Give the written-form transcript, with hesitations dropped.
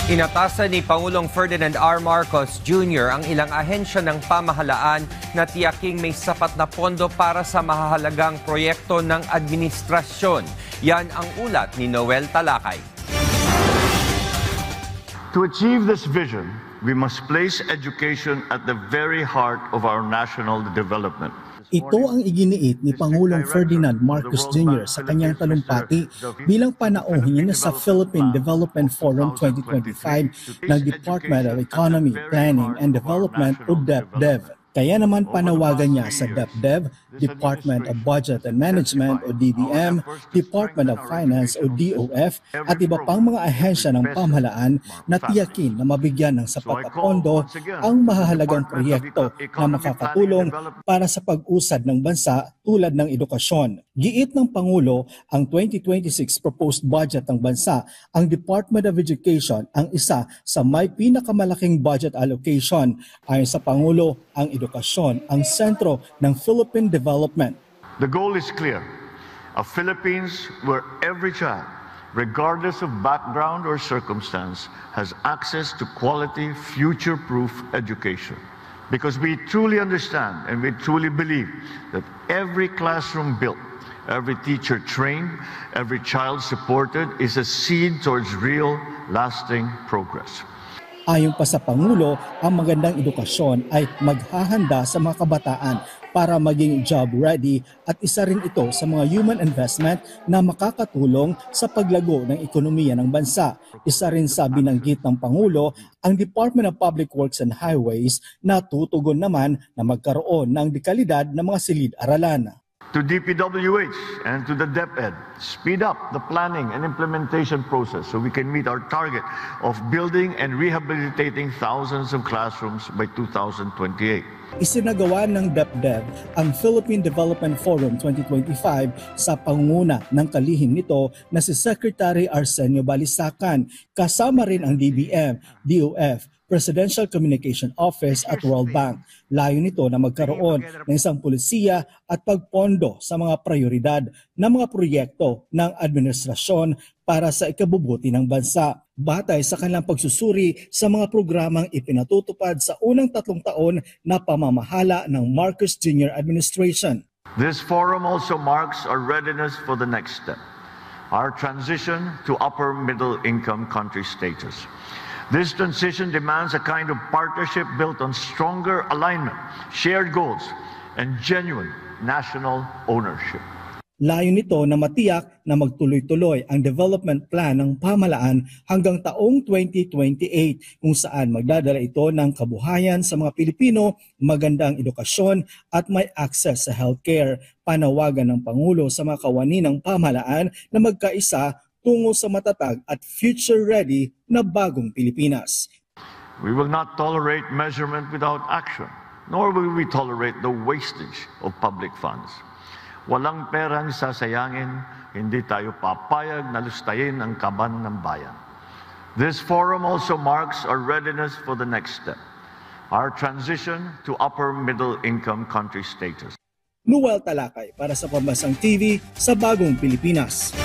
Inatasan ni Pangulong Ferdinand R. Marcos Jr. ang ilang ahensya ng pamahalaan na tiyaking may sapat na pondo para sa mahahalagang proyekto ng administrasyon. Yan ang ulat ni Noel Talakay. To achieve this vision, we must place education at the very heart of our national development. Ito ang iginiit ni Pangulong Ferdinand Marcos Jr. sa kanyang talumpati bilang panauhin niya sa Philippine Development Forum 2025 ng Department of Economy, Planning and Development o DepDev. Kaya naman panawagan niya sa DepDev, Department of Budget and Management o DBM, Department of Finance o DOF at iba pang mga ahensya ng pamahalaan na tiyakin na mabigyan ng sapat na pondo ang mahahalagang proyekto na makakatulong para sa pag-usad ng bansa tulad ng edukasyon. Giit ng Pangulo, ang 2026 proposed budget ng bansa, ang Department of Education ang isa sa may pinakamalaking budget allocation. Ayon sa Pangulo, ang edukasyon ang sentro ng Philippine development. The goal is clear: a Philippines where every child, regardless of background or circumstance, has access to quality, future-proof education. Because we truly understand and we truly believe that every classroom built, every teacher trained, every child supported is a seed towards real, lasting progress. Ayon pa sa Pangulo, ang magandang edukasyon ay maghahanda sa mga kabataan para maging job ready at isa rin ito sa mga human investment na makakatulong sa paglago ng ekonomiya ng bansa. Isa rin sa binanggit ng Pangulo ang Department of Public Works and Highways na tutugon naman na magkaroon ng dekalidad ng mga silid-aralan. To DPWH and to the DepEd, speed up the planning and implementation process so we can meet our target of building and rehabilitating thousands of classrooms by 2028. Isinagawa ng DepDev ang Philippine Development Forum 2025 sa pangunguna ng kalihim nito na si Secretary Arsenio Balisacan, kasama rin ang DBM, DOF, Presidential Communication Office at World Bank. Layo nito na magkaroon ng isang pulisiya at pagpondo sa mga prioridad ng mga proyekto ng administrasyon para sa ikabubuti ng bansa. Batay sa kanilang pagsusuri sa mga programang ipinatutupad sa unang 3 taon na pamamahala ng Marcos Jr. administration. This forum also marks our readiness for the next step, our transition to upper middle income country status. This transition demands a kind of partnership built on stronger alignment, shared goals, and genuine national ownership. Layo nito na matiyak na magtuloy-tuloy ang development plan ng pamahalaan hanggang taong 2028 kung saan magdadala ito ng kabuhayan sa mga Pilipino, magandang edukasyon at may access sa healthcare. Panawagan ng Pangulo sa mga kawani ng pamahalaan na magkaisa tungo sa matatag at future-ready na bagong Pilipinas. We will not tolerate measurement without action, nor will we tolerate the wastage of public funds. Walang perang sasayangin, hindi tayo papayag na lustayin ang kaban ng bayan. This forum also marks our readiness for the next step, our transition to upper middle income country status. Noel Talakay para sa Pambansang TV sa Bagong Pilipinas.